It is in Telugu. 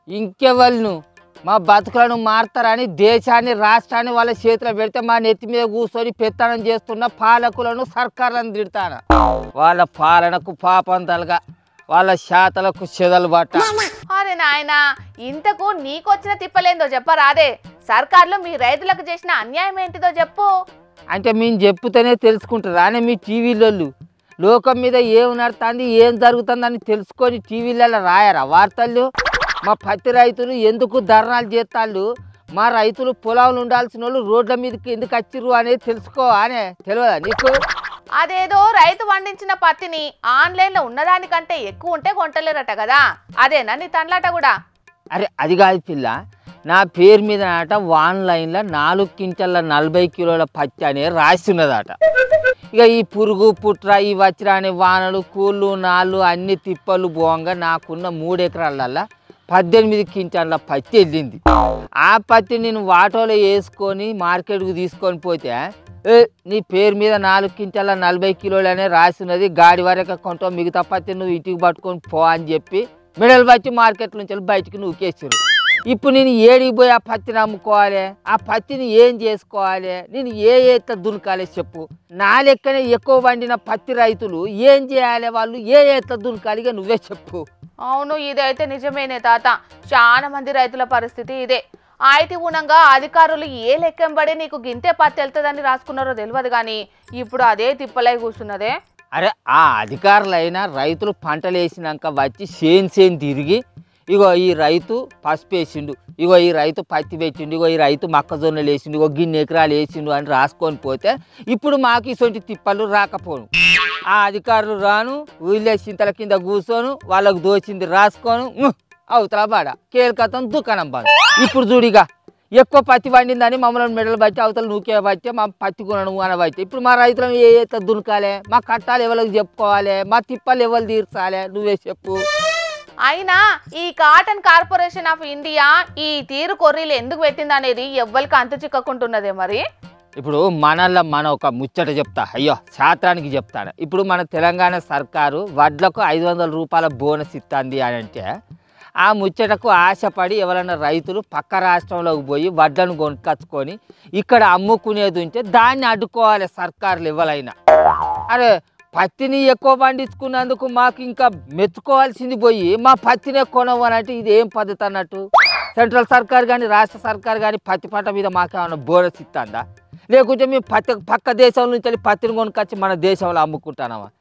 ఇంకెవళ్ళు మా బతుకులను మారుతారని దేశాన్ని రాష్ట్రాన్ని వాళ్ళ చేతిలో పెడితే మా నెత్తి మీద కూర్చొని పెత్తనం చేస్తున్న పాలకులను సర్కార్లను తిడతాను. వాళ్ళ పాలనకు పాపం తలగా, వాళ్ళ శాతలకు చెదలు బట్ట. అరే నాయనా, ఇంతకు నీకొచ్చిన తిప్పలేందో చెప్పరాదే. సర్కార్లు మీ రైతులకు చేసిన అన్యాయం ఏంటిదో చెప్పు. అంటే మేము చెప్పుతూనే తెలుసుకుంటారు అని మీ టీవీలలో లోకం మీద ఏం నడుతుంది ఏం జరుగుతుందని తెలుసుకొని టీవీలలో రాయరా వార్తలు? మా పత్తి రైతులు ఎందుకు ధర్నాలు చేస్తాళ్ళు, మా రైతులు పొలాలు ఉండాల్సిన వాళ్ళు రోడ్ల మీదకి ఎందుకు వచ్చిర్రు అనేది తెలుసుకో అనే తెలియదా నీకు? అదేదో రైతు పండించిన పత్తిని ఆన్లైన్లో ఉన్నదానికంటే ఎక్కువ ఉంటే కొంటలేరట కదా, అదేనా నీ తండ్లాట కూడా? అరే అది కాదు పిల్ల, నా పేరు మీద అట ఆన్లైన్లో 4 క్వింటాల 40 కిలోల పత్తి అనే రాస్తున్నదట. ఇక ఈ పురుగు పుట్ర ఈ వచ్చిరాని వానలు కూళ్ళు నాళ్ళు అన్ని తిప్పలు పోగా నాకున్న 3 ఎకరాలల్లో 18 క్వింటాల పత్తి వెళ్ళింది. ఆ పత్తి నేను వాటోలో వేసుకొని మార్కెట్కు తీసుకొని పోతే నీ పేరు మీద 4 క్వింటాల 40 కిలోలు అనే రాసినది, గాడి వరకు కొంటావు, మిగతా పత్తి నువ్వు ఇంటికి పట్టుకొని పో అని చెప్పి మిడల్ వచ్చి మార్కెట్ నుంచి బయటికి నూకేసారు. ఇప్పుడు నేను ఏడికి పోయి ఆ పత్తిని అమ్ముకోవాలి, ఆ పత్తిని ఏం చేసుకోవాలి, నేను ఏత దునకాలి చెప్పు? నా లెక్కనే ఎక్కువ పండిన పత్తి రైతులు ఏం చేయాలి, వాళ్ళు ఏత దునకాలిగా నువ్వే చెప్పు. అవును, ఇదైతే నిజమేనే తాత. చాలా మంది రైతుల పరిస్థితి ఇదే. అయితే గుణంగా అధికారులు ఏ లెక్కంబడి నీకు గింతే పత్తి వెళ్తుందని రాసుకున్నారో తెలియదు కానీ ఇప్పుడు అదే తిప్పలై కూర్చున్నదే. అరే ఆ అధికారులైనా రైతులు పంటలు వేసినాక వచ్చి సేన్ తిరిగి ఇగో ఈ రైతు పసుపు వేసిండు, ఇగో ఈ రైతు పత్తి పెట్టిండు, ఇగో ఈ రైతు మొక్కజొన్నలు వేసిండు, ఇగో గిన్నె ఎకరాలు వేసిండు అని రాసుకొని పోతే ఇప్పుడు మాకు ఇటువంటి తిప్పలు రాకపోను. ఆ అధికారులు రాను ఊళ్ళో చింతల కింద కూర్చోను, వాళ్ళకు దోచింది రాసుకోను, అవతల బాడ కేల్కతం దుకాణం బాధ. ఇప్పుడు చూడిగా ఎక్కువ పత్తి పండిందని మమ్మల్ని మెడలు బట్టి అవతల నూకే బట్టి మా పత్తి కొనను అనబట్టి ఇప్పుడు మా రైతులను ఏ దునకాలి, మా కట్టాలు ఎవరికి చెప్పుకోవాలి, మా తిప్పలు ఎవరు తీర్చాలి నువ్వే చెప్పు. అయినా ఈ కాటన్ కార్పొరేషన్ ఆఫ్ ఇండియా ఈ తీరు కొర్రీలు ఎందుకు పెట్టింది అనేది ఎవ్వరికి అంతు చిక్కకుంటున్నదే మరి. ఇప్పుడు మన ఒక ముచ్చట చెప్తా, అయ్యో శాస్త్రానికి చెప్తాను. ఇప్పుడు మన తెలంగాణ సర్కారు వడ్లకు 500 రూపాయల బోనస్ ఇస్తుంది అని అంటే ఆ ముచ్చటకు ఆశపడి ఎవరైనా రైతులు పక్క రాష్ట్రంలోకి పోయి వడ్లను కొనుక్కొచ్చుకొని ఇక్కడ అమ్ముకునేది ఉంటే దాన్ని అడ్డుకోవాలి సర్కారులు ఎవరైనా. అరే పత్తిని ఎక్కువ పండించుకున్నందుకు మాకు ఇంకా మెచ్చుకోవాల్సింది పోయి మా పత్తినే కొనవనంటే ఇది ఏం పద్ధతి అన్నట్టు? సెంట్రల్ సర్కార్ కానీ రాష్ట్ర సర్కార్ కానీ పత్తి పంట మీద మాకేమైనా బోనస్ ఇస్తుందా? లేకుంటే మేము పక్క దేశం నుంచి పత్తిని కొనుక్కొచ్చి మన దేశంలో అమ్ముకుంటున్నామా?